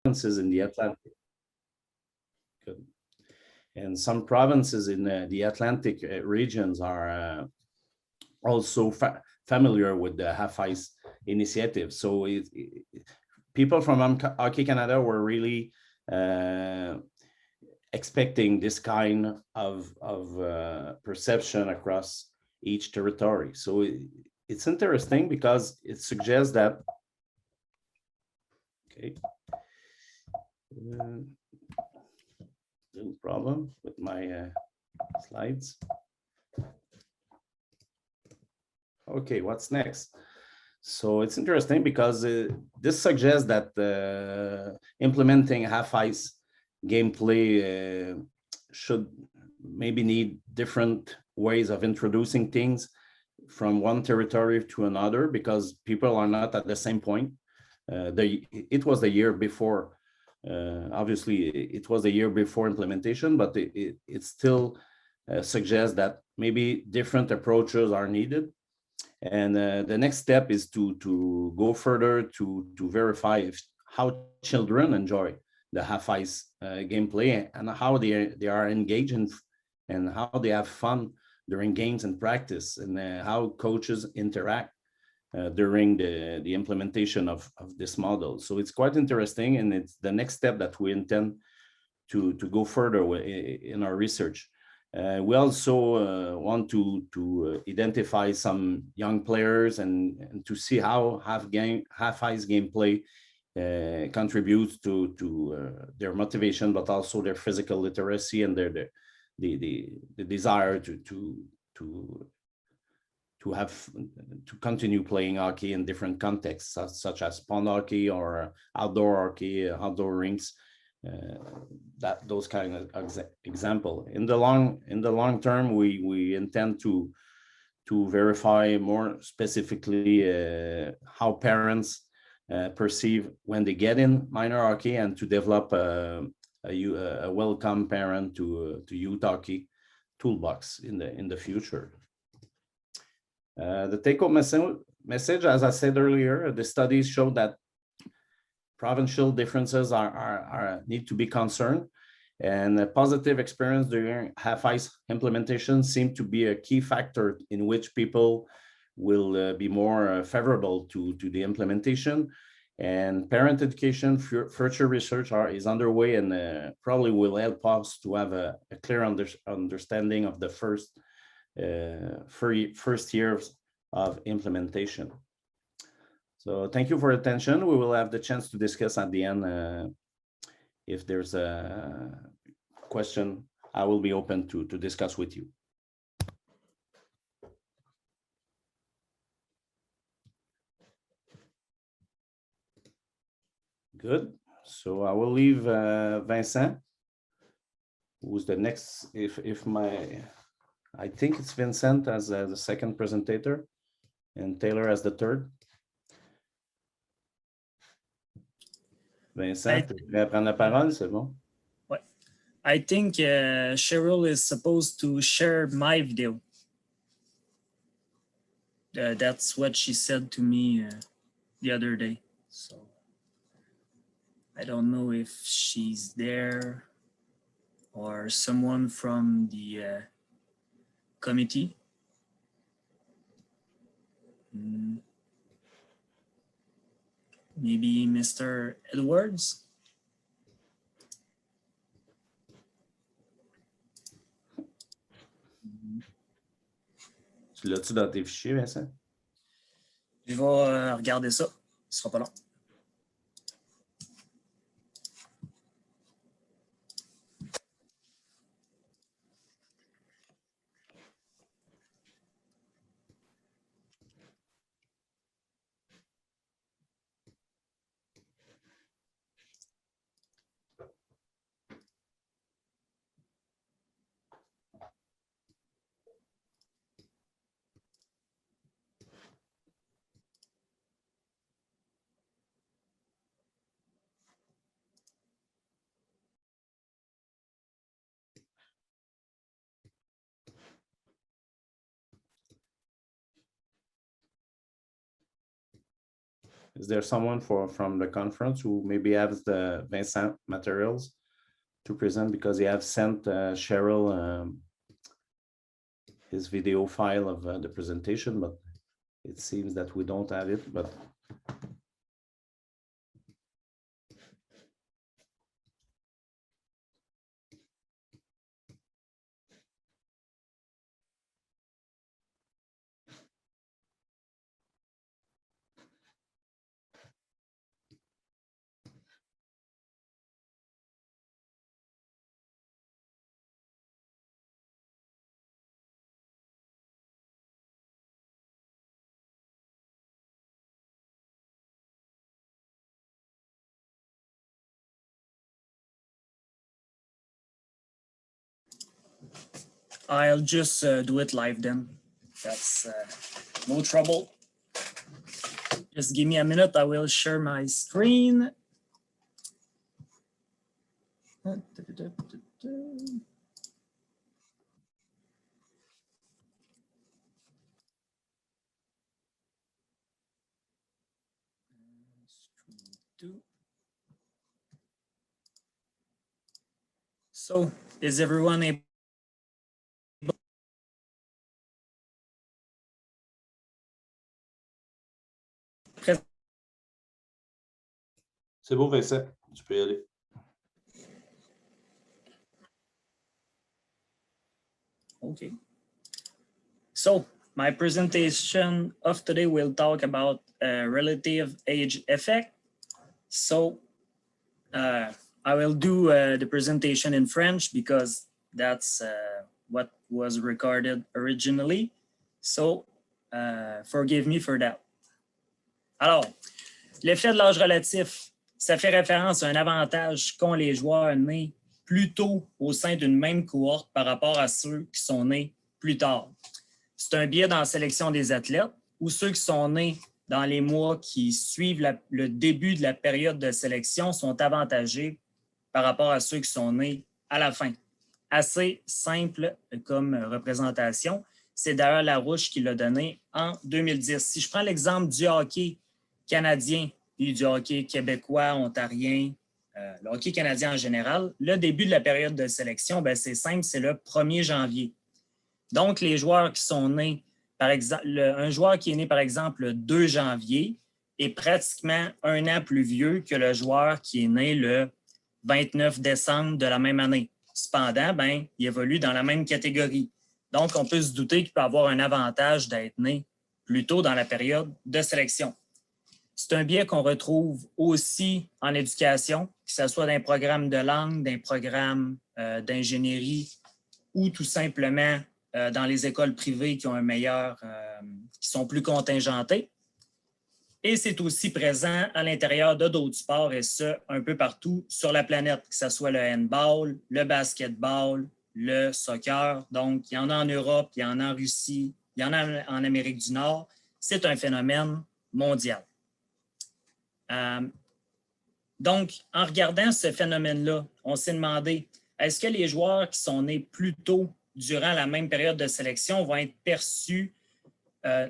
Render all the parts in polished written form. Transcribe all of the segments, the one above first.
provinces in the Atlantic. Good. And some provinces in the Atlantic regions are also familiar with the half-ice initiative. So people from Hockey Canada were really expecting this kind of perception across each territory. So it's interesting because it suggests that, okay, little problem with my slides. Okay, what's next? So it's interesting because this suggests that implementing half-ice gameplay should maybe need different ways of introducing things from one territory to another, because people are not at the same point. It was the year before. Obviously, it was a year before implementation, but it still suggests that maybe different approaches are needed. And the next step is to go further to verify how children enjoy the half-ice gameplay and how they are engaged in, and how they have fun during games and practice, and how coaches interact during the implementation of this model. So it's quite interesting, and it's the next step that we intend to go further in our research. We also want to identify some young players and to see how half-ice gameplay contributes to their motivation, but also their physical literacy and the desire to continue playing hockey in different contexts, such as pond hockey or outdoor hockey, outdoor rinks. Those kind of example. In the long term, we intend to verify more specifically how parents perceive when they get in minor hockey, and to develop a welcome parent to youth hockey toolbox in the future. The take-home message, as I said earlier, the studies show that provincial differences need to be concerned, and a positive experience during half-ice implementation seem to be a key factor in which people will be more favorable to the implementation. And parent education, future research is underway, and probably will help us to have a clear understanding of the first years of implementation. So thank you for your attention. We will have the chance to discuss at the end. If there's a question, I will be open to discuss with you. Good. So I will leave Vincent, who's the next. I think it's Vincent as the second presenter, and Taylor as the third. Vincent, tu veux prendre la parole, c'est bon? Ouais. I think Cheryl is supposed to share my video. That's what she said to me the other day. So I don't know if she's there or someone from the committee. Maybe Mr. Edwards? Tu l'as-tu dans tes fichiers, Vincent? Je vais regarder ça. Ce sera pas long. Is there someone from the conference who maybe has the Vincent materials to present, because he have sent Cheryl his video file of the presentation, but it seems that we don't have it. But I'll just do it live then. That's no trouble. Just give me a minute. I will share my screen. So, is everyone able? c'est beau, Vincent, tu peux y aller. Okay. So, my presentation of today will talk about relative age effect. So, I will do the presentation in French because that's what was recorded originally. So, forgive me for that. Alors, l'effet de l'âge relatif, ça fait référence à un avantage qu'ont les joueurs nés plus tôt au sein d'une même cohorte par rapport à ceux qui sont nés plus tard. C'est un biais dans la sélection des athlètes où ceux qui sont nés dans les mois qui suivent le début de la période de sélection sont avantagés par rapport à ceux qui sont nés à la fin. Assez simple comme représentation. C'est d'ailleurs Larouche qui l'a donné en 2010. Si je prends l'exemple du hockey canadien et du hockey québécois, ontarien, le hockey canadien en général, le début de la période de sélection, c'est simple, c'est le 1er janvier. Donc, les joueurs qui sont nés, par exemple, un joueur qui est né, par exemple, le 2 janvier est pratiquement un an plus vieux que le joueur qui est né le 29 décembre de la même année. Cependant, il évolue dans la même catégorie. Donc, on peut se douter qu'il peut avoir un avantage d'être né plus tôt dans la période de sélection. C'est un biais qu'on retrouve aussi en éducation, que ce soit dans un programme de langue, d'un programme d'ingénierie ou tout simplement dans les écoles privées qui ont un meilleur, qui sont plus contingentées. Et c'est aussi présent à l'intérieur de d'autres sports, et ce, un peu partout sur la planète, que ce soit le handball, le basketball, le soccer. Donc, il y en a en Europe, il y en a en Russie, il y en a en Amérique du Nord. C'est un phénomène mondial. Donc, en regardant ce phénomène-là, on s'est demandé, est-ce que les joueurs qui sont nés plus tôt durant la même période de sélection vont être perçus...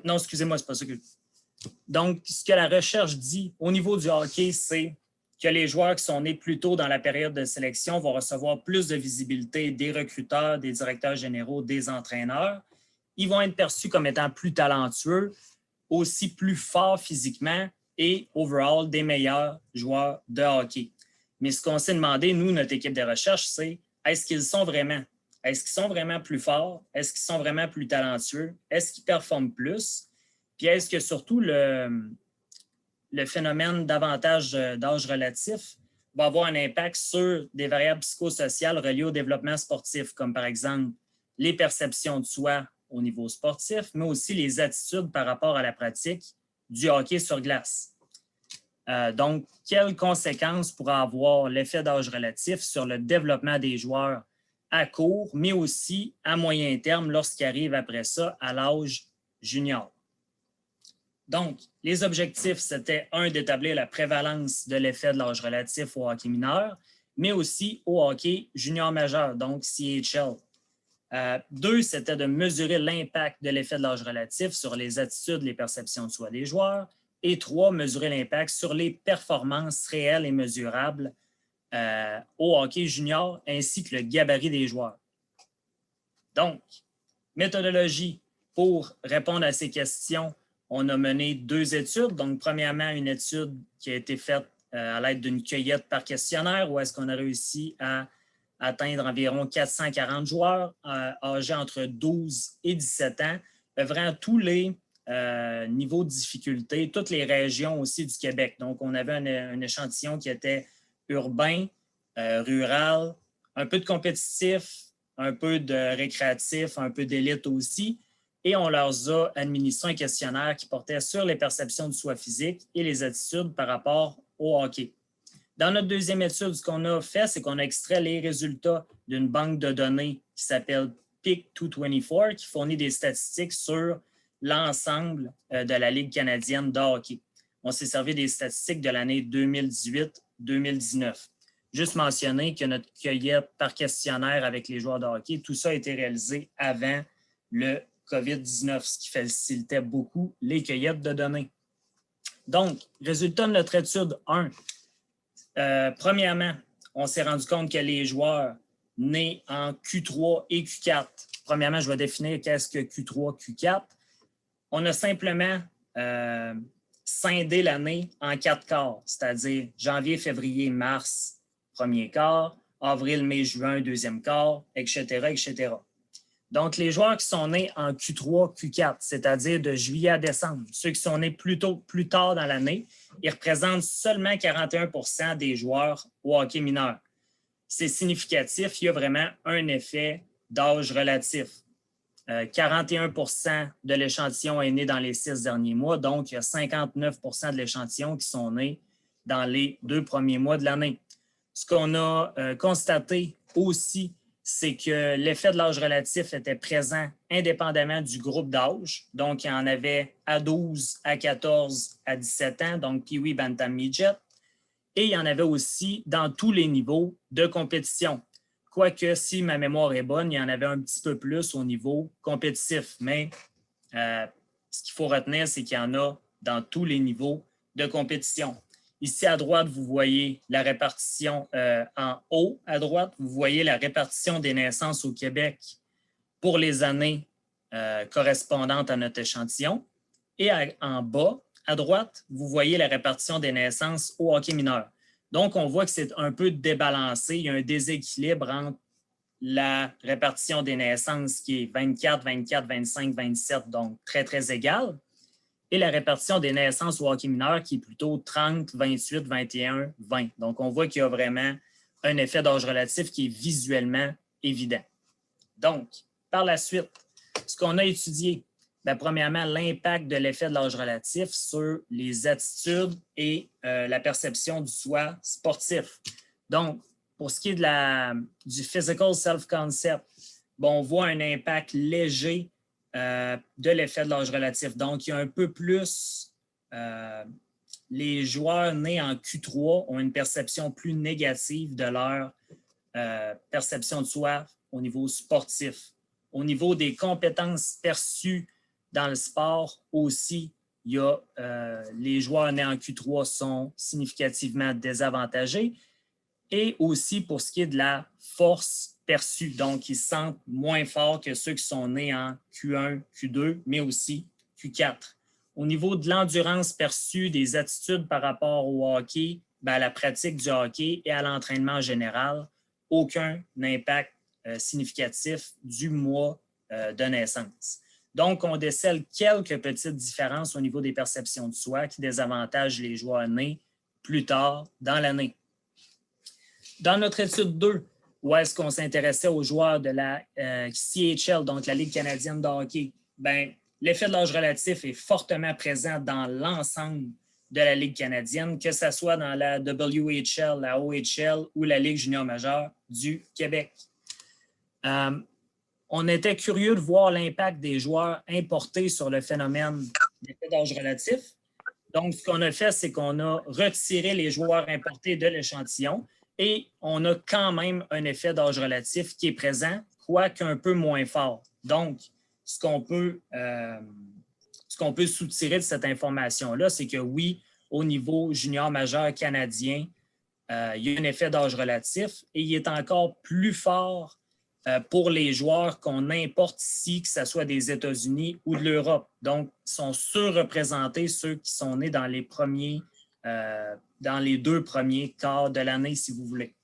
non, excusez-moi, c'est pas ça que... Donc, ce que la recherche dit au niveau du hockey, c'est que les joueurs qui sont nés plus tôt dans la période de sélection vont recevoir plus de visibilité des recruteurs, des directeurs généraux, des entraîneurs. Ils vont être perçus comme étant plus talentueux, aussi plus forts physiquement et, overall, des meilleurs joueurs de hockey. Mais ce qu'on s'est demandé, nous, notre équipe de recherche, c'est est-ce qu'ils sont vraiment? Est-ce qu'ils sont vraiment plus forts? Est-ce qu'ils sont vraiment plus talentueux? Est-ce qu'ils performent plus? Puis est-ce que surtout le phénomène d'avantage d'âge relatif va avoir un impact sur des variables psychosociales reliées au développement sportif, comme par exemple les perceptions de soi au niveau sportif, mais aussi les attitudes par rapport à la pratique du hockey sur glace. Donc, quelles conséquences pourra avoir l'effet d'âge relatif sur le développement des joueurs à court, mais aussi à moyen terme lorsqu'ils arrivent après ça à l'âge junior? Donc, les objectifs, c'était d'établir la prévalence de l'effet de l'âge relatif au hockey mineur, mais aussi au hockey junior majeur, donc CHL. 2, c'était de mesurer l'impact de l'effet de l'âge relatif sur les attitudes, les perceptions de soi des joueurs. Et 3, mesurer l'impact sur les performances réelles et mesurables au hockey junior ainsi que le gabarit des joueurs. Donc, méthodologie pour répondre à ces questions, on a mené 2 études. Donc, premièrement, une étude qui a été faite à l'aide d'une cueillette par questionnaire où est-ce qu'on a réussi à atteindre environ 440 joueurs âgés entre 12 et 17 ans, œuvrant tous les niveaux de difficulté, toutes les régions aussi du Québec. Donc, on avait un échantillon qui était urbain, rural, un peu de compétitif, un peu de récréatif, un peu d'élite aussi. Et on leur a administré un questionnaire qui portait sur les perceptions du soi physique et les attitudes par rapport au hockey. Dans notre deuxième étude, ce qu'on a fait, c'est qu'on a extrait les résultats d'une banque de données qui s'appelle PIC224, qui fournit des statistiques sur l'ensemble de la Ligue canadienne de hockey. On s'est servi des statistiques de l'année 2018-2019. Juste mentionner que notre cueillette par questionnaire avec les joueurs de hockey, tout ça a été réalisé avant le COVID-19, ce qui facilitait beaucoup les cueillettes de données. Donc, résultat de notre étude 1. Premièrement, on s'est rendu compte que les joueurs nés en Q3 et Q4, premièrement, je vais définir qu'est-ce que Q3, Q4. On a simplement scindé l'année en 4 quarts, c'est-à-dire janvier, février, mars, premier quart, avril, mai, juin, deuxième quart, etc., etc. Donc, les joueurs qui sont nés en Q3, Q4, c'est-à-dire de juillet à décembre, ceux qui sont nés plus tard dans l'année, ils représentent seulement 41% des joueurs au hockey mineur. C'est significatif, il y a vraiment un effet d'âge relatif. 41% de l'échantillon est né dans les 6 derniers mois, donc il y a 59% de l'échantillon qui sont nés dans les 2 premiers mois de l'année. Ce qu'on a constaté aussi, c'est que l'effet de l'âge relatif était présent indépendamment du groupe d'âge. Donc, il y en avait à 12, à 14, à 17 ans, donc Pee-wee, Bantam, Midget. Et il y en avait aussi dans tous les niveaux de compétition. Quoique, si ma mémoire est bonne, il y en avait un petit peu plus au niveau compétitif. Mais ce qu'il faut retenir, c'est qu'il y en a dans tous les niveaux de compétition. Ici, à droite, vous voyez la répartition en haut. À droite, vous voyez la répartition des naissances au Québec pour les années correspondantes à notre échantillon. Et en bas, à droite, vous voyez la répartition des naissances au hockey mineur. Donc, on voit que c'est un peu débalancé. Il y a un déséquilibre entre la répartition des naissances qui est 24, 24, 25, 27, donc très, très égale, et la répartition des naissances au hockey mineur qui est plutôt 30, 28, 21, 20. Donc, on voit qu'il y a vraiment un effet d'âge relatif qui est visuellement évident. Donc, par la suite, ce qu'on a étudié, bien, premièrement, l'impact de l'effet de l'âge relatif sur les attitudes et la perception du soi sportif. Donc, pour ce qui est du physical self-concept, bon, on voit un impact léger de l'effet de l'âge relatif. Donc, il y a un peu plus, les joueurs nés en Q3 ont une perception plus négative de leur perception de soi au niveau sportif. Au niveau des compétences perçues dans le sport aussi, il y a, les joueurs nés en Q3 sont significativement désavantagés. Et aussi pour ce qui est de la force perçue. Donc, ils se sentent moins forts que ceux qui sont nés en Q1, Q2, mais aussi Q4. Au niveau de l'endurance perçue, des attitudes par rapport au hockey, bien, à la pratique du hockey et à l'entraînement en général, aucun impact significatif du mois de naissance. Donc, on décèle quelques petites différences au niveau des perceptions de soi qui désavantagent les joueurs nés plus tard dans l'année. Dans notre étude 2, où est-ce qu'on s'intéressait aux joueurs de la CHL, donc la Ligue canadienne de hockey, bien, l'effet de l'âge relatif est fortement présent dans l'ensemble de la Ligue canadienne, que ce soit dans la WHL, la OHL ou la Ligue junior majeure du Québec. On était curieux de voir l'impact des joueurs importés sur le phénomène d'effet d'âge relatif. Donc, ce qu'on a fait, c'est qu'on a retiré les joueurs importés de l'échantillon et on a quand même un effet d'âge relatif qui est présent, quoique un peu moins fort. Donc, ce qu'on peut qu'on peut soutirer de cette information-là, c'est que oui, au niveau junior majeur canadien, il y a un effet d'âge relatif et il est encore plus fort pour les joueurs qu'on importe ici, que ce soit des États-Unis ou de l'Europe. Donc, ils sont surreprésentés ceux qui sont nés dans les deux premiers quarts de l'année, si vous voulez.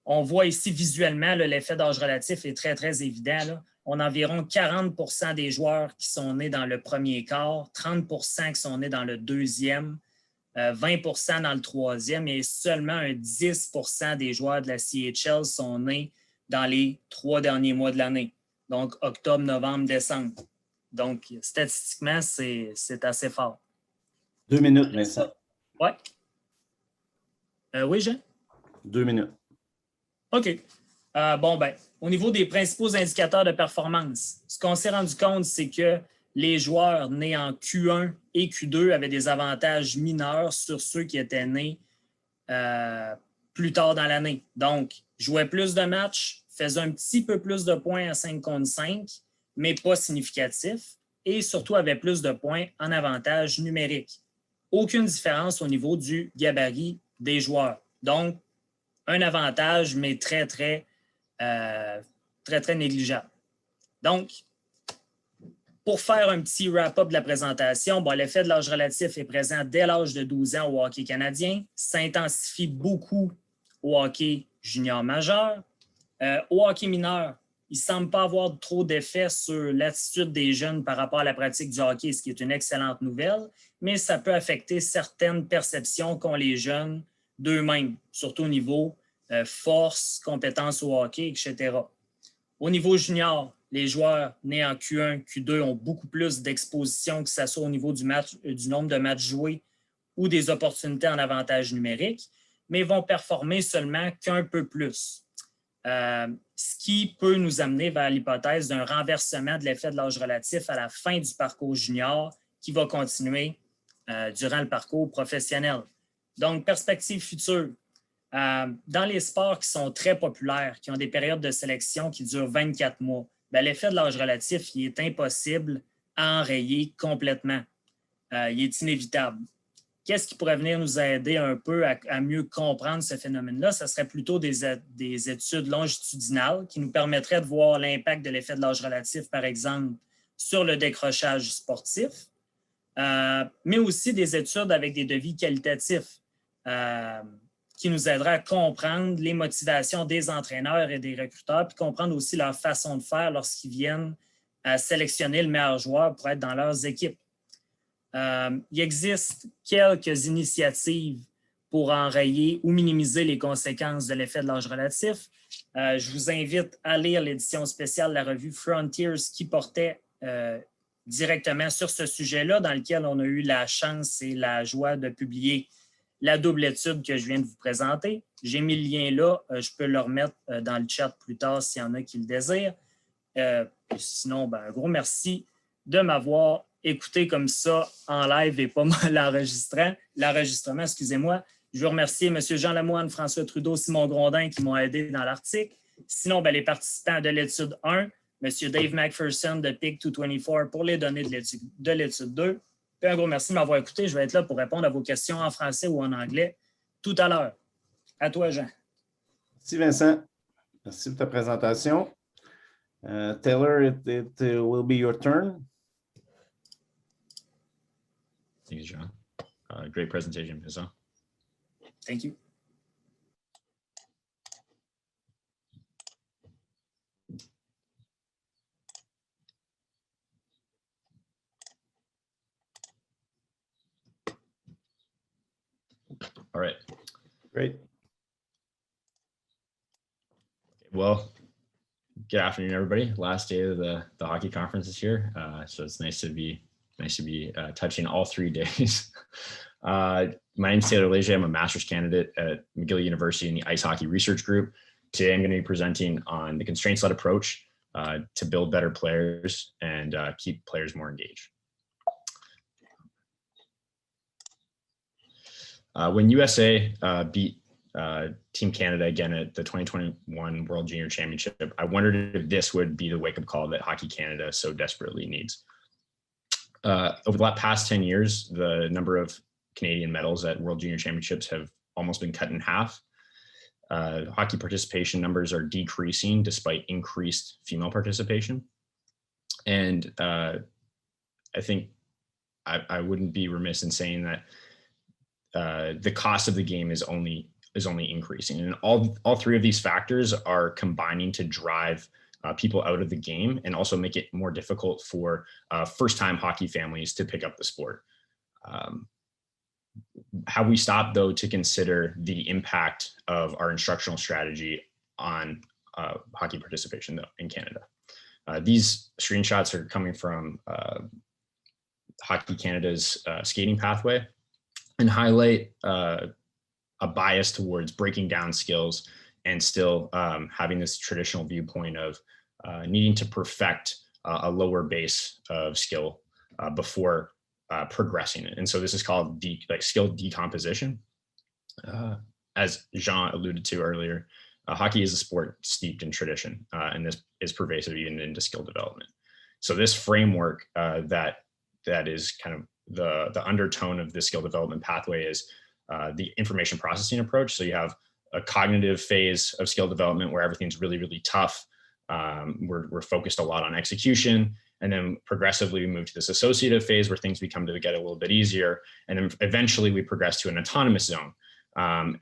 On voit ici visuellement, l'effet d'âge relatif est très, très évident. Là. On a environ 40 % des joueurs qui sont nés dans le premier quart, 30 % qui sont nés dans le deuxième, 20 % dans le troisième et seulement un 10 % des joueurs de la CHL sont nés dans les 3 derniers mois de l'année, donc octobre, novembre, décembre. Donc, statistiquement, c'est assez fort. 2 minutes, Vincent. Oui. Oui, Jean? 2 minutes. OK. Au niveau des principaux indicateurs de performance, ce qu'on s'est rendu compte, c'est que les joueurs nés en Q1 et Q2 avaient des avantages mineurs sur ceux qui étaient nés plus tard dans l'année. Donc, jouaient plus de matchs, faisaient un petit peu plus de points à 5 contre 5, mais pas significatifs, et surtout avaient plus de points en avantage numérique. Aucune différence au niveau du gabarit des joueurs. Donc, un avantage, mais très, très négligeable. Donc, pour faire un petit wrap-up de la présentation, l'effet de l'âge relatif est présent dès l'âge de 12 ans au hockey canadien, s'intensifie beaucoup au hockey junior majeur. Au hockey mineur, il ne semble pas avoir trop d'effet sur l'attitude des jeunes par rapport à la pratique du hockey, ce qui est une excellente nouvelle, mais ça peut affecter certaines perceptions qu'ont les jeunes d'eux-mêmes, surtout au niveau force, compétences au hockey, etc. Au niveau junior, les joueurs nés en Q1, Q2 ont beaucoup plus d'exposition, que ce soit au niveau du nombre de matchs joués ou des opportunités en avantage numérique, mais vont performer seulement qu'un peu plus. Ce qui peut nous amener vers l'hypothèse d'un renversement de l'effet de l'âge relatif à la fin du parcours junior qui va continuer durant le parcours professionnel. Donc, perspective future. Dans les sports qui sont très populaires, qui ont des périodes de sélection qui durent 24 mois, l'effet de l'âge relatif il est impossible à enrayer complètement. Il est inévitable. Qu'est-ce qui pourrait venir nous aider un peu à mieux comprendre ce phénomène-là? Ce serait plutôt des études longitudinales qui nous permettraient de voir l'impact de l'effet de l'âge relatif, par exemple, sur le décrochage sportif, mais aussi des études avec des devis qualitatifs qui nous aideraient à comprendre les motivations des entraîneurs et des recruteurs, puis comprendre aussi leur façon de faire lorsqu'ils viennent à sélectionner le meilleur joueur pour être dans leurs équipes. Il existe quelques initiatives pour enrayer ou minimiser les conséquences de l'effet de l'âge relatif. Je vous invite à lire l'édition spéciale de la revue Frontiers qui portait directement sur ce sujet-là, dans lequel on a eu la chance et la joie de publier la double étude que je viens de vous présenter. J'ai mis le lien là. Je peux le remettre dans le chat plus tard s'il y en a qui le désirent. Sinon, un gros merci de m'avoir écouté comme ça en live et pas l'enregistrement, excusez-moi. Je veux remercier M. Jean Lemoyne, François Trudeau, Simon Grondin qui m'ont aidé dans l'article. Sinon, les participants de l'étude 1, M. Dave McPherson de PIC 224 pour les données de l'étude 2. Puis un gros merci de m'avoir écouté. Je vais être là pour répondre à vos questions en français ou en anglais tout à l'heure. À toi, Jean. Merci, Vincent. Merci pour ta présentation. Taylor, it will be your turn. Thank you, John. Great presentation, Vincent. Thank you. All right. Great. Well, good afternoon, everybody. Last day of the hockey conference this year, so it's nice to be touching all 3 days. My name is Taylor Leger. I'm a master's candidate at McGill University in the Ice Hockey Research Group. Today, I'm going to be presenting on the constraints-led approach to build better players and keep players more engaged. When USA beat Team Canada again at the 2021 World Junior Championship, I wondered if this would be the wake-up call that Hockey Canada so desperately needs. Over the past 10 years, the number of Canadian medals at World Junior Championships have almost been cut in half. Hockey participation numbers are decreasing despite increased female participation. And I think I wouldn't be remiss in saying that the cost of the game is only increasing. And all three of these factors are combining to drive people out of the game and also make it more difficult for first-time hockey families to pick up the sport. Have we stopped, though, to consider the impact of our instructional strategy on hockey participation, though, in Canada? These screenshots are coming from Hockey Canada's skating pathway and highlight a bias towards breaking down skills and still having this traditional viewpoint of needing to perfect a lower base of skill before progressing it. And so this is called skill decomposition. As Jean alluded to earlier, hockey is a sport steeped in tradition, and this is pervasive even into skill development. So this framework that is kind of the undertone of the skill development pathway is the information processing approach. So you have a cognitive phase of skill development where everything's really, really tough. We're focused a lot on execution. And then progressively we move to this associative phase where things become to get a little bit easier. And then eventually we progress to an autonomous zone. I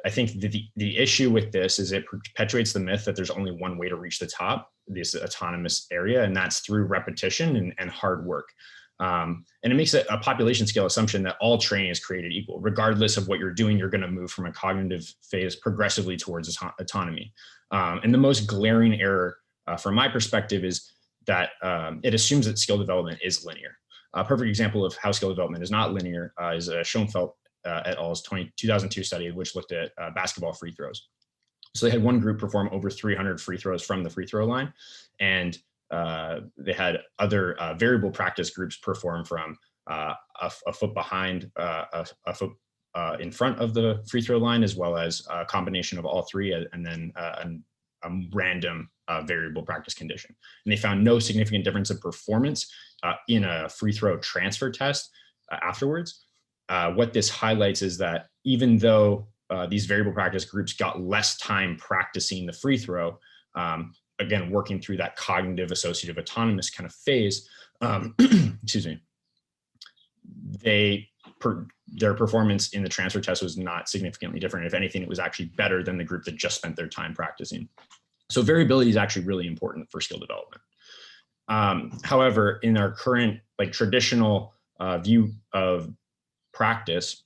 think the issue with this is it perpetuates the myth that there's only one way to reach the top, this autonomous area, and that's through repetition and hard work. And it makes it a population scale assumption that all training is created equal. Regardless of what you're doing, you're going to move from a cognitive phase progressively towards autonomy. And the most glaring error from my perspective is that it assumes that skill development is linear. A perfect example of how skill development is not linear is Schoenfeld et al.'s 2002 study, which looked at basketball free throws. So they had one group perform over 300 free throws from the free throw line, and they had other variable practice groups perform from a foot behind, a foot in front of the free throw line, as well as a combination of all three, and then a random variable practice condition. And they found no significant difference in performance in a free throw transfer test afterwards. What this highlights is that even though these variable practice groups got less time practicing the free throw, again, working through that cognitive associative autonomous kind of phase, excuse me, their performance in the transfer test was not significantly different. If anything, it was actually better than the group that just spent their time practicing. So variability is actually really important for skill development. However, in our current traditional view of practice,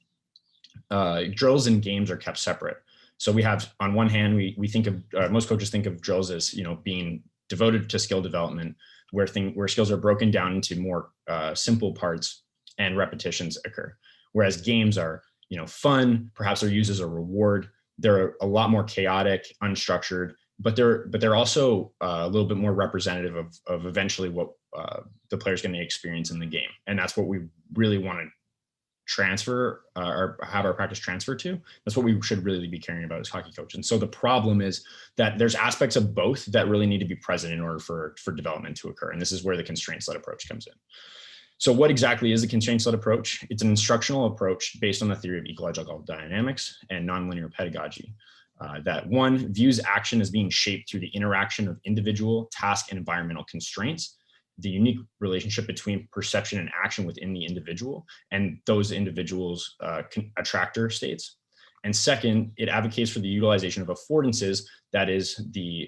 drills and games are kept separate. So we have, on one hand, we think of most coaches think of drills as being devoted to skill development, where skills are broken down into more simple parts and repetitions occur. Whereas games are fun, perhaps they're used as a reward. They're a lot more chaotic, unstructured, but they're also a little bit more representative of eventually what the player's going to experience in the game, and that's what we really want to transfer or have our practice transfer to. That's what we should really be caring about as hockey coaches. And so the problem is that there's aspects of both that really need to be present in order for development to occur. And this is where the constraints-led approach comes in. So what exactly is the constraints-led approach? It's an instructional approach based on the theory of ecological dynamics and nonlinear pedagogy. That one views action as being shaped through the interaction of individual, task, and environmental constraints, the unique relationship between perception and action within the individual and those individuals' attractor states. And second, it advocates for the utilization of affordances, that is the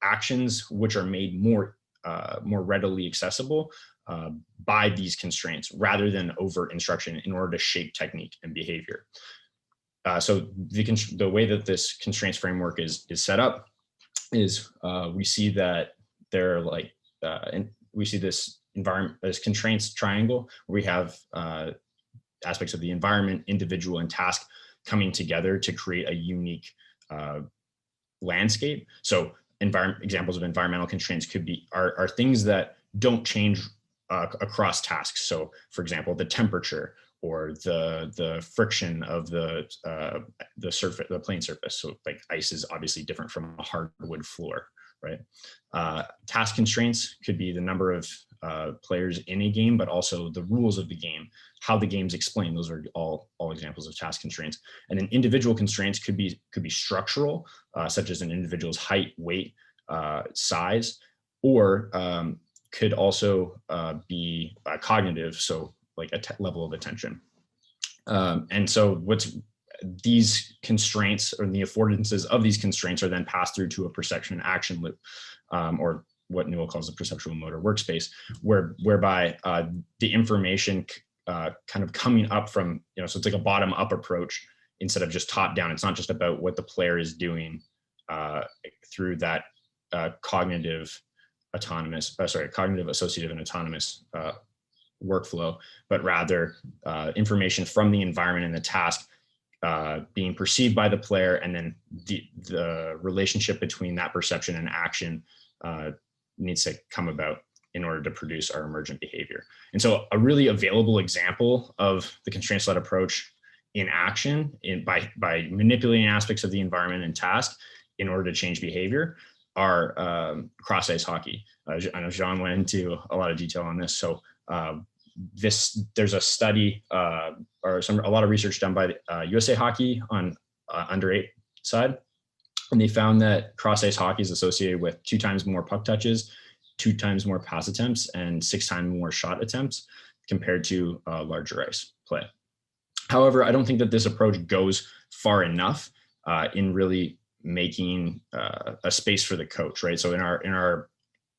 actions which are made more readily accessible by these constraints, rather than overt instruction in order to shape technique and behavior. So the way that this constraints framework is set up is we see that they're and we see this constraints triangle where we have aspects of the environment, individual, and task coming together to create a unique landscape. So examples of environmental constraints are things that don't change across tasks. So for example, the temperature or the friction of the surface, the plane surface. So like ice is obviously different from a hardwood floor. right? Task constraints could be the number of players in a game, but also the rules of the game, how the game's explained. Those are all examples of task constraints. And then individual constraints could be structural, such as an individual's height, weight, size, or could also be cognitive, so like a level of attention. And so these constraints, or the affordances of these constraints, are then passed through to a perception action loop, or what Newell calls the perceptual motor workspace, whereby the information kind of coming up from, so it's like a bottom up approach instead of just top down. It's not just about what the player is doing through that cognitive associative and autonomous workflow, but rather information from the environment and the task being perceived by the player, and then the relationship between that perception and action needs to come about in order to produce our emergent behavior. And so a really available example of the constraints-led approach in action by manipulating aspects of the environment and task in order to change behavior are cross-ice hockey. I know Jean went into a lot of detail on this. So there's a study a lot of research done by USA Hockey on under 8 side. And they found that cross-ice hockey is associated with 2 times more puck touches, 2 times more pass attempts, and 6 times more shot attempts compared to larger ice play. However, I don't think that this approach goes far enough in really making a space for the coach, right? So in our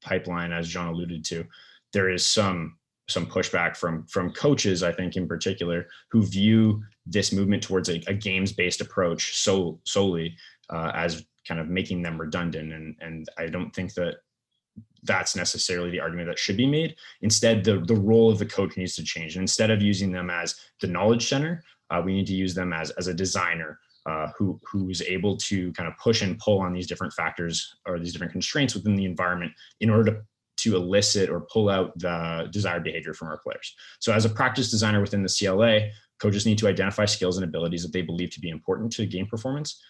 pipeline, as John alluded to, there is some pushback from coaches, I think in particular, who view this movement towards a games-based approach solely as kind of making them redundant. And I don't think that that's necessarily the argument that should be made. Instead, the role of the coach needs to change. And instead of using them as the knowledge center, we need to use them as a designer who's able to kind of push and pull on these different factors or these different constraints within the environment in order to elicit or pull out the desired behavior from our players. So as a practice designer within the CLA, coaches need to identify skills and abilities that they believe to be important to game performance,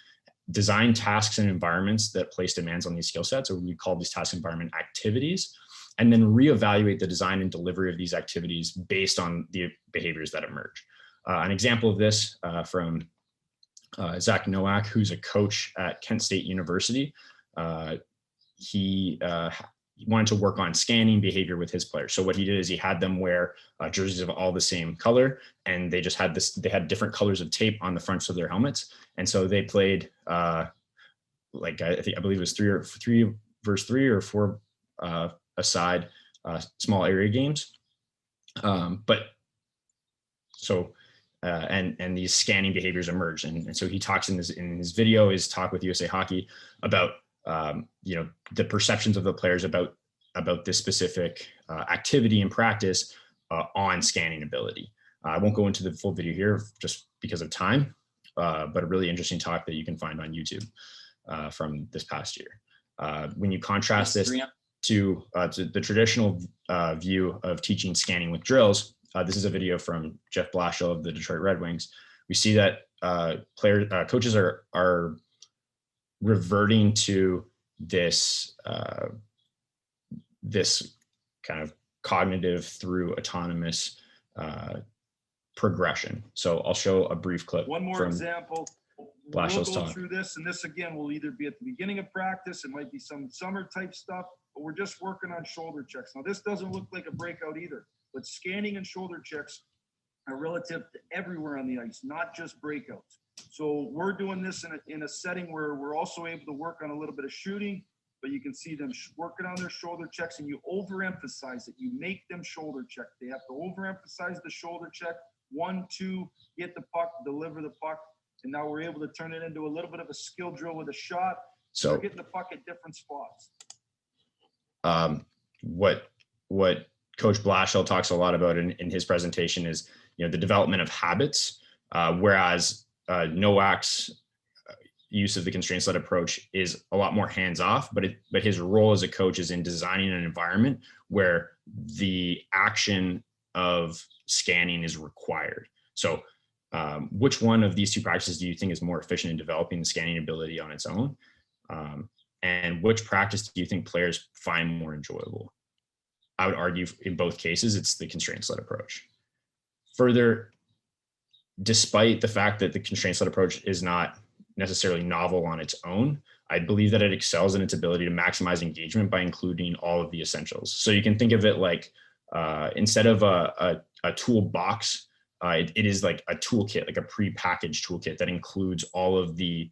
design tasks and environments that place demands on these skill sets, or we call these task environment activities, and then reevaluate the design and delivery of these activities based on the behaviors that emerge. An example of this from Zach Nowak, who's a coach at Kent State University. He wanted to work on scanning behavior with his players. So what he did is he had them wear jerseys of all the same color, and they just had they had different colors of tape on the fronts of their helmets. And so they played I believe it was 3 versus 3 or 4 aside small area games. And these scanning behaviors emerged. And so he talks in his video, his talk with USA Hockey, about the perceptions of the players about this specific activity and practice on scanning ability. I won't go into the full video here just because of time, but a really interesting talk that you can find on YouTube from this past year. When you contrast this to the traditional view of teaching scanning with drills, this is a video from Jeff Blashill of the Detroit Red Wings. We see that coaches are reverting to this kind of cognitive through autonomous progression. So I'll show a brief clip. One more example. Blashill's we'll go talk through this, and this again will either be at the beginning of practice, it might be some summer type stuff, but we're just working on shoulder checks. Now this doesn't look like a breakout either, but scanning and shoulder checks are relative to everywhere on the ice, not just breakouts. So we're doing this in a setting where we're also able to work on a little bit of shooting, but you can see them working on their shoulder checks, and you overemphasize it. You make them shoulder check. They have to overemphasize the shoulder check. 1, 2, get the puck, deliver the puck. And now we're able to turn it into a little bit of a skill drill with a shot. So we're getting the puck at different spots. What Coach Blashill talks a lot about in his presentation is, the development of habits, whereas Nowak's use of the constraints-led approach is a lot more hands-off, but his role as a coach is in designing an environment where the action of scanning is required. So which one of these 2 practices do you think is more efficient in developing the scanning ability on its own? And which practice do you think players find more enjoyable? I would argue in both cases, it's the constraints-led approach. Further, despite the fact that the constraints-led approach is not necessarily novel on its own, I believe that it excels in its ability to maximize engagement by including all of the essentials. So you can think of it like instead of a toolbox, it is like a toolkit, like a pre-packaged toolkit that includes all of the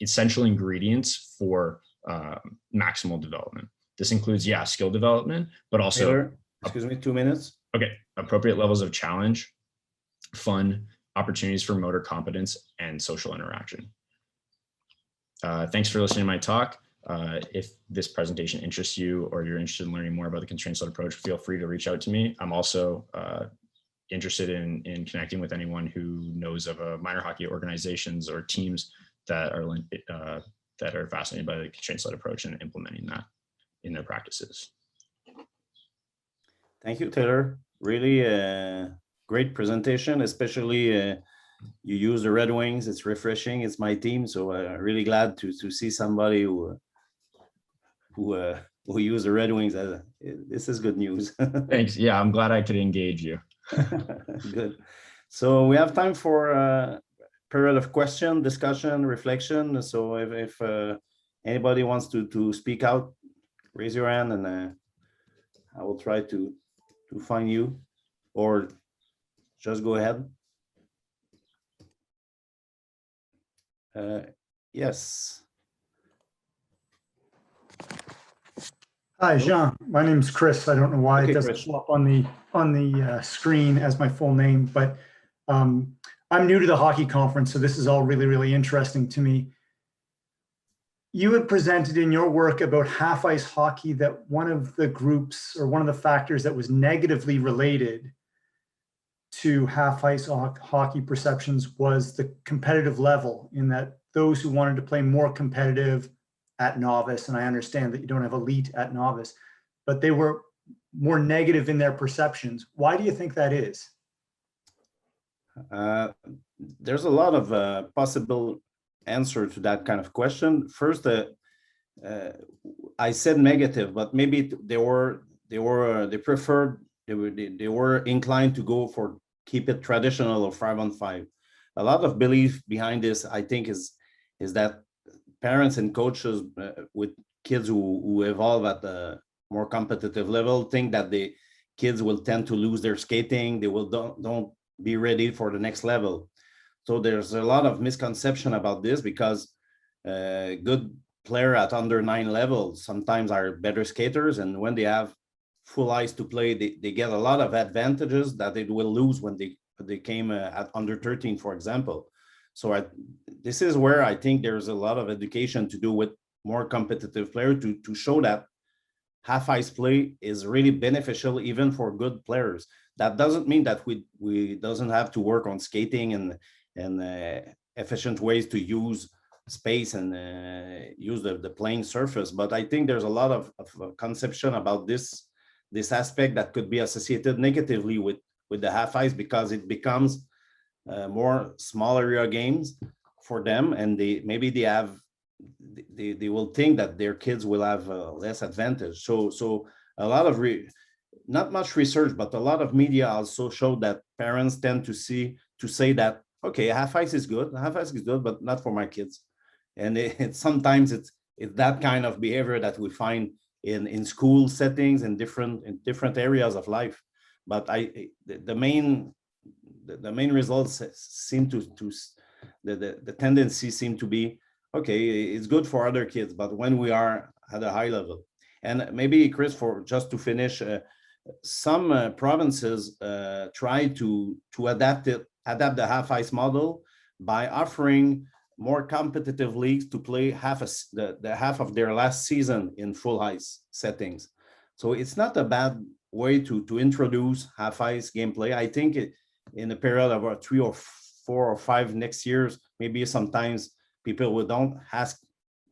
essential ingredients for maximal development. This includes, skill development, but also, Taylor, excuse me, 2 minutes. Okay, appropriate levels of challenge, fun, opportunities for motor competence, and social interaction. Thanks for listening to my talk. If this presentation interests you or you're interested in learning more about the constraints-led approach, feel free to reach out to me. I'm also interested in connecting with anyone who knows of minor hockey organizations or teams that are fascinated by the constraints-led approach and implementing that in their practices. Thank you, Taylor. Really great presentation, especially you use the Red Wings. It's refreshing. It's my team, so I'm really glad to see somebody who use the Red Wings. This is good news. Thanks. Yeah, I'm glad I could engage you. Good. So we have time for a period of question, discussion, reflection. So if anybody wants to speak out, raise your hand, and I will try to find you, or just go ahead. Yes. Hi, Jean. My name's Chris. I don't know why it doesn't Chris. show up on the screen as my full name, but I'm new to the hockey conference, so this is all really, really interesting to me. You had presented in your work about half-ice hockey that one of the groups or one of the factors that was negatively related to half-ice hockey perceptions was the competitive level, in that those who wanted to play more competitive at novice, and I understand that you don't have elite at novice, but they were more negative in their perceptions. Why do you think that is? There's a lot of possible answer to that kind of question. First, I said negative, but maybe they were inclined to go for keep it traditional or 5-on-5. A lot of belief behind this, I think, is that parents and coaches with kids who evolve at a more competitive level think that the kids will tend to lose their skating. They will don't be ready for the next level. So there's a lot of misconception about this, because good player at under 9 levels sometimes are better skaters, and when they have full ice to play, they get a lot of advantages that they will lose when they came at under 13, for example. So this is where I think there's a lot of education to do with more competitive player to show that half ice play is really beneficial even for good players. That doesn't mean that we doesn't have to work on skating and efficient ways to use space and use the playing surface. But I think there's a lot of conception about this aspect that could be associated negatively with the half ice, because it becomes more small area games for them, and they will think that their kids will have less advantage. So a lot of not much research, but a lot of media also show that parents tend to say that, okay, half ice is good, but not for my kids. And sometimes it's that kind of behavior that we find in school settings and different areas of life. But the main results seem the tendency seem to be, okay, it's good for other kids, but when we are at a high level. And maybe, Chris, just to finish, some provinces try to adapt the half ice model by offering more competitive leagues to play the half of their last season in full ice settings. So it's not a bad way to introduce half ice gameplay. I think in a period of 3 or 4 or 5 next years, maybe sometimes people will don't ask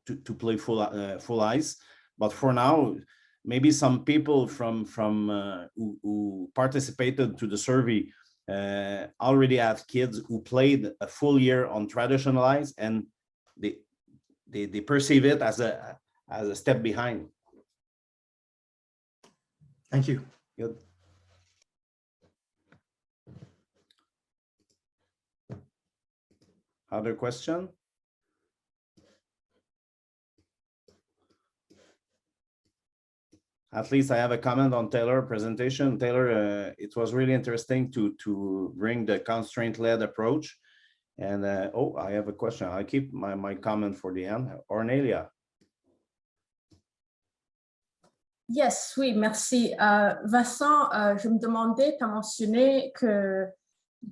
to play full ice. But for now, maybe some people from who participated to the survey already have kids who played a full year on traditional ice, and they perceive it as as a step behind. Thank you. Good. Other question? At least I have a comment on Taylor's presentation. Taylor, it was really interesting to bring the constraint-led approach. And oh, I have a question. I keep my comment for the end. Ornelia. Yes, oui, merci. Vincent, je me demandais, tu as mentionné que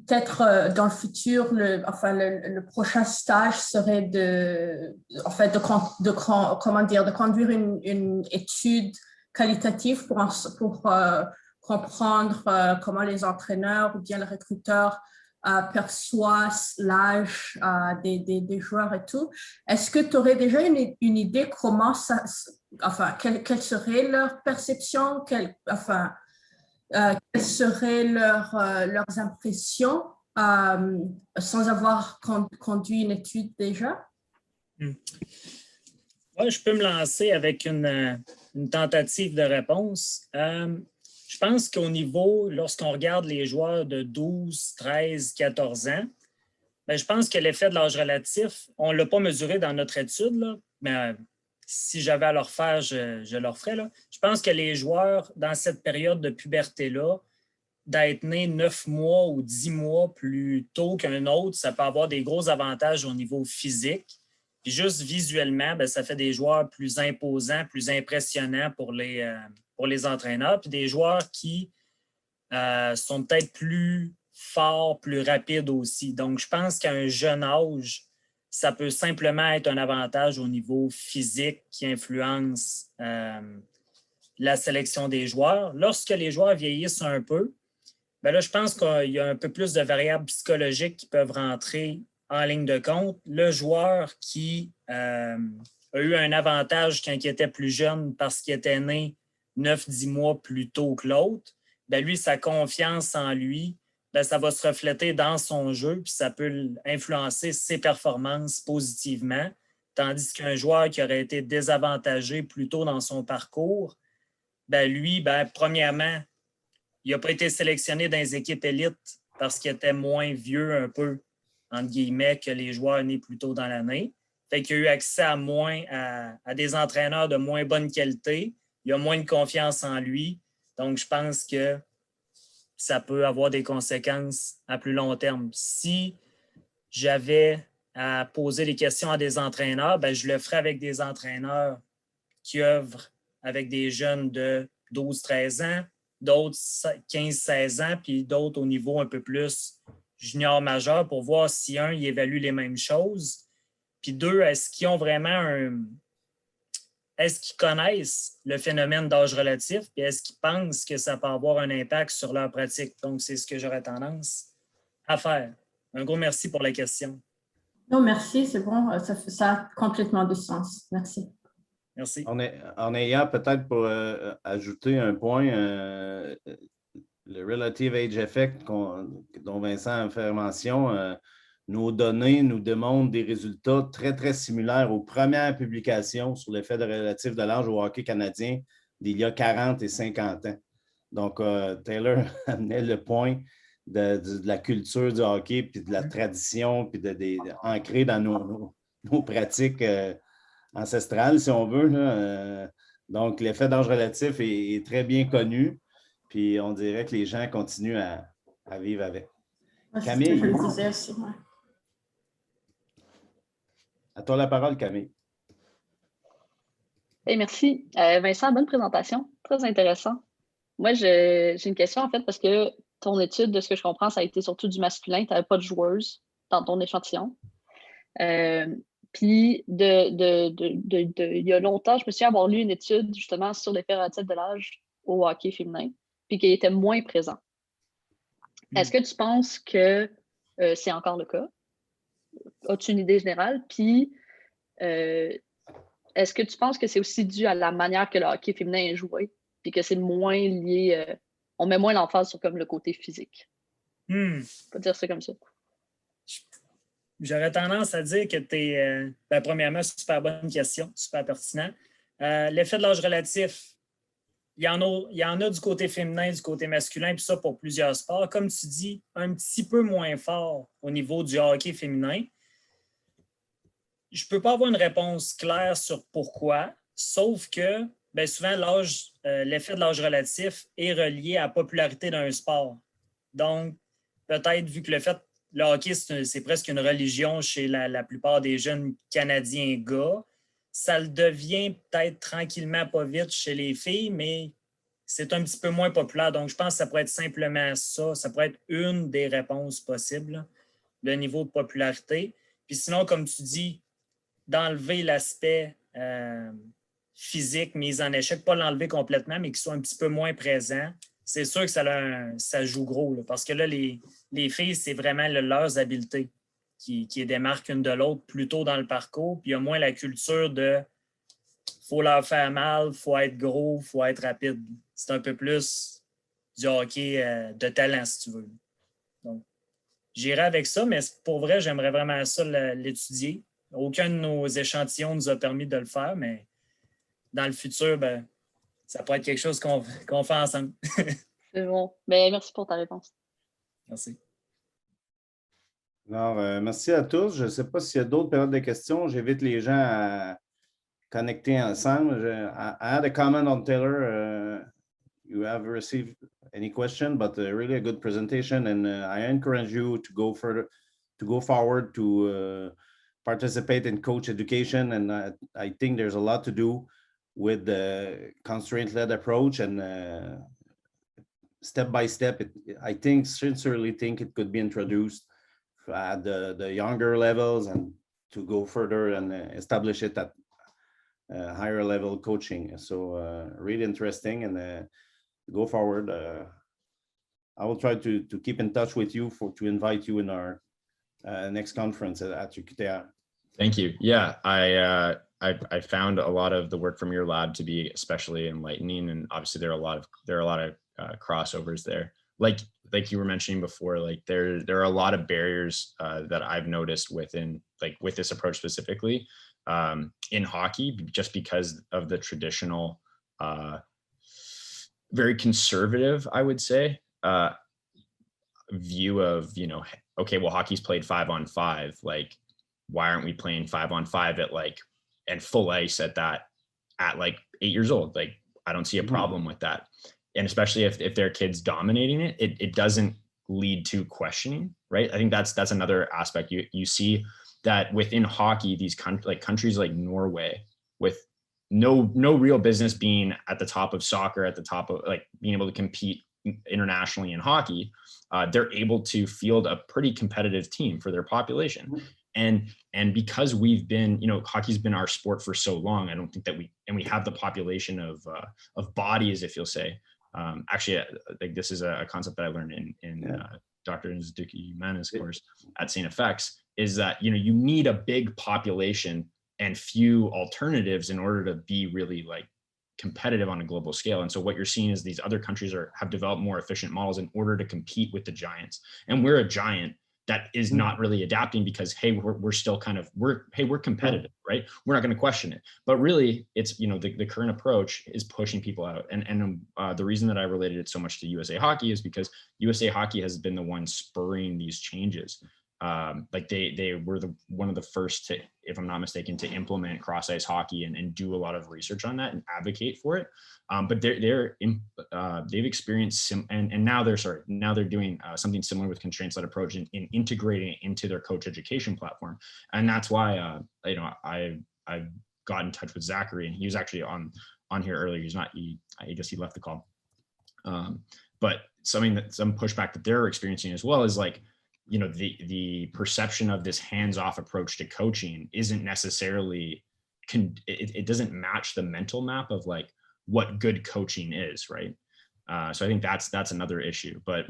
peut-être dans le futur, le prochain stage serait de conduire une étude qualitative pour comprendre comment les entraîneurs ou bien le recruteur perçoit l'âge des joueurs et tout. Est-ce que tu aurais déjà une idée comment ça, quelle serait leur perception, quelles seraient leurs impressions sans avoir conduit une étude déjà? Ouais, je peux me lancer avec une tentative de réponse. Je pense qu'au niveau, lorsqu'on regarde les joueurs de 12, 13, 14 ans, bien, je pense que l'effet de l'âge relatif, on ne l'a pas mesuré dans notre étude, là, mais si j'avais à le refaire, je le referais. Là. Je pense que les joueurs, dans cette période de puberté-là, d'être nés 9 mois ou 10 mois plus tôt qu'un autre, ça peut avoir des gros avantages au niveau physique. Puis juste visuellement, bien, ça fait des joueurs plus imposants, plus impressionnants pour les entraîneurs, puis des joueurs qui sont peut-être plus forts, plus rapides aussi. Donc, je pense qu'à un jeune âge, ça peut simplement être un avantage au niveau physique qui influence la sélection des joueurs. Lorsque les joueurs vieillissent un peu, bien là, je pense qu'il y a un peu plus de variables psychologiques qui peuvent rentrer en ligne de compte. Le joueur qui a eu un avantage quand il était plus jeune parce qu'il était né 9-10 mois plus tôt que l'autre, bien lui, sa confiance en lui, bien, ça va se refléter dans son jeu, puis ça peut influencer ses performances positivement. Tandis qu'un joueur qui aurait été désavantagé plus tôt dans son parcours, bien lui, bien, premièrement, il n'a pas été sélectionné dans les équipes élites parce qu'il était moins vieux un peu, entre guillemets, que les joueurs nés plus tôt dans l'année. Fait qu'il a eu accès à des entraîneurs de moins bonne qualité. Il a moins de confiance en lui. Donc, je pense que ça peut avoir des conséquences à plus long terme. Si j'avais à poser des questions à des entraîneurs, bien, je le ferais avec des entraîneurs qui œuvrent avec des jeunes de 12-13 ans, d'autres 15-16 ans, puis d'autres au niveau un peu plus junior majeur pour voir si, un, ils évaluent les mêmes choses, puis deux, est-ce qu'ils ont vraiment est-ce qu'ils connaissent le phénomène d'âge relatif, puis est-ce qu'ils pensent que ça peut avoir un impact sur leur pratique? Donc, c'est ce que j'aurais tendance à faire. Un gros merci pour la question. Non, merci, c'est bon, ça a complètement du sens. Merci. Merci. En ayant peut-être pour ajouter un point, le relative age effect dont Vincent a fait mention, nos données nous démontrent des résultats très, très similaires aux premières publications sur l'effet de relatif de l'âge au hockey canadien d'il y a 40 et 50 ans. Donc, Taylor amenait le point de la culture du hockey, puis de la tradition, puis ancrée dans nos pratiques ancestrales, si on veut. Là. Donc, l'effet d'âge relatif est très bien connu, puis on dirait que les gens continuent à vivre avec. Camille? Je le disais aussi, ouais. À toi la parole, Camille. Hey, merci. Vincent, bonne présentation. Très intéressant. Moi, j'ai une question, en fait, parce que ton étude, de ce que je comprends, ça a été surtout du masculin. Tu n'avais pas de joueuses dans ton échantillon. Puis, il y a longtemps, je me souviens avoir lu une étude, justement, sur l'effet relatif de l'âge au hockey féminin, puis qu'il était moins présent. Est-ce que tu penses que c'est encore le cas? As-tu une idée générale? Puis, est-ce que tu penses que c'est aussi dû à la manière que le hockey féminin est joué, puis que c'est moins lié, on met moins l'emphase sur comme le côté physique? On peut dire ça comme ça. J'aurais tendance à dire que tu es, premièrement, super bonne question, super pertinent. L'effet de l'âge relatif, il y en a du côté féminin, du côté masculin, puis ça pour plusieurs sports. Comme tu dis, un petit peu moins fort au niveau du hockey féminin. Je ne peux pas avoir une réponse claire sur pourquoi, sauf que bien souvent, l'effet de l'âge relatif est relié à la popularité d'un sport. Donc, peut-être vu que le hockey, c'est presque une religion chez la plupart des jeunes Canadiens gars, ça le devient peut-être tranquillement pas vite chez les filles, mais c'est un petit peu moins populaire. Donc, je pense que ça pourrait être simplement ça. Ça pourrait être une des réponses possibles, le niveau de popularité. Puis sinon, comme tu dis, d'enlever l'aspect physique, mise en échec, pas l'enlever complètement, mais qu'il soit un petit peu moins présent. C'est sûr que ça joue gros, là, parce que là, les filles, c'est vraiment leurs habiletés qui les démarquent une de l'autre plus tôt dans le parcours. Puis il y a moins la culture de faut leur faire mal, faut être gros, faut être rapide. C'est un peu plus du hockey de talent, si tu veux. Donc, j'irai avec ça, mais pour vrai, j'aimerais vraiment ça l'étudier. Aucun de nos échantillons nous a permis de le faire, mais dans le futur, ben, ça pourrait être quelque chose qu'on fait ensemble. C'est bon. Ben, merci pour ta réponse. Merci. Alors, merci à tous. Je ne sais pas s'il y a d'autres périodes de questions. J'invite les gens à connecter ensemble. I had a comment on Taylor. You have received any question, but really a good presentation, and I encourage you to go forward to participate in coach education, and I think there's a lot to do with the constraint-led approach, and step by step, I sincerely think it could be introduced at the younger levels and to go further and establish it at higher level coaching. So really interesting, and go forward. I will try to keep in touch with you to invite you in our next conference at UQTR. Thank you. Yeah, I found a lot of the work from your lab to be especially enlightening, and obviously there are a lot of crossovers there. Like you were mentioning before, like there are a lot of barriers that I've noticed with this approach specifically in hockey, just because of the traditional, very conservative, I would say, view of, okay, well, hockey's played 5-on-5, like, why aren't we playing 5-on-5 and full ice at 8 years old? Like, I don't see a problem with that. And especially if their kids dominating it doesn't lead to questioning, right? I think that's another aspect. You see that within hockey, these countries like Norway, with no real business being at the top of soccer, at the top of being able to compete internationally in hockey, they're able to field a pretty competitive team for their population. And because we've been, hockey's been our sport for so long, I don't think that we have the population of bodies, if you'll say. Actually, I think this is a concept that I learned in Dr. Nzuki-Mana's course at St. FX, is that, you need a big population and few alternatives in order to be really competitive on a global scale. And so what you're seeing is these other countries have developed more efficient models in order to compete with the giants. And we're a giant that is not really adapting because, hey, we're still we're competitive, right? We're not going to question it. But really, it's, the current approach is pushing people out. And the reason that I related it so much to USA Hockey is because USA Hockey has been the one spurring these changes. They were one of the first to, if I'm not mistaken, to implement cross ice hockey and do a lot of research on that and advocate for it. But they've experienced and now they're doing something similar with constraints-led approach in integrating it into their coach education platform. And that's why I got in touch with Zachary, and he was actually on here earlier. I guess he left the call. But some pushback that they're experiencing as well is the perception of this hands-off approach to coaching isn't necessarily, it doesn't match the mental map of what good coaching is, right? So I think that's another issue. But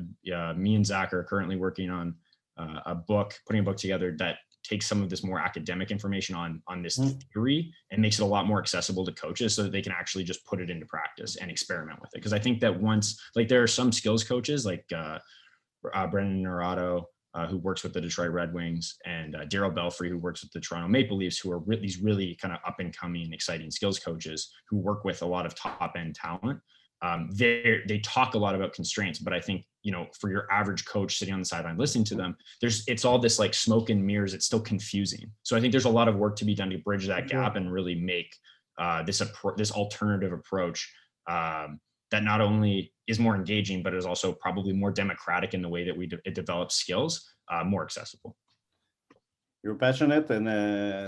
me and Zach are currently working on putting a book together that takes some of this more academic information on this theory and makes it a lot more accessible to coaches so that they can actually just put it into practice and experiment with it. Because I think that once, there are some skills coaches like Brendan Norato, who works with the Detroit Red Wings, and Daryl Belfry, who works with the Toronto Maple Leafs, who are these really kind of up and coming, exciting skills coaches who work with a lot of top end talent. They talk a lot about constraints, but I think, you know, for your average coach sitting on the sideline listening to them, it's all this like smoke and mirrors. It's still confusing. So I think there's a lot of work to be done to bridge that gap and really make this alternative approach that not only is more engaging, but is also probably more democratic in the way that it develops skills, more accessible. You're passionate, and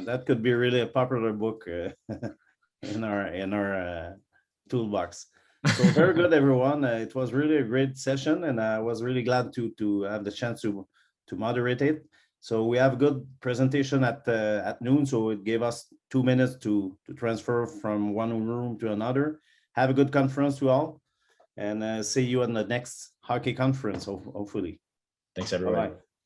that could be really a popular book in our toolbox. So very good, everyone. It was really a great session, and I was really glad to have the chance to moderate it. So we have a good presentation at noon, so it gave us 2 minutes to transfer from one room to another. Have a good conference to all, and see you on the next hockey conference, hopefully. Thanks, everybody. Bye-bye.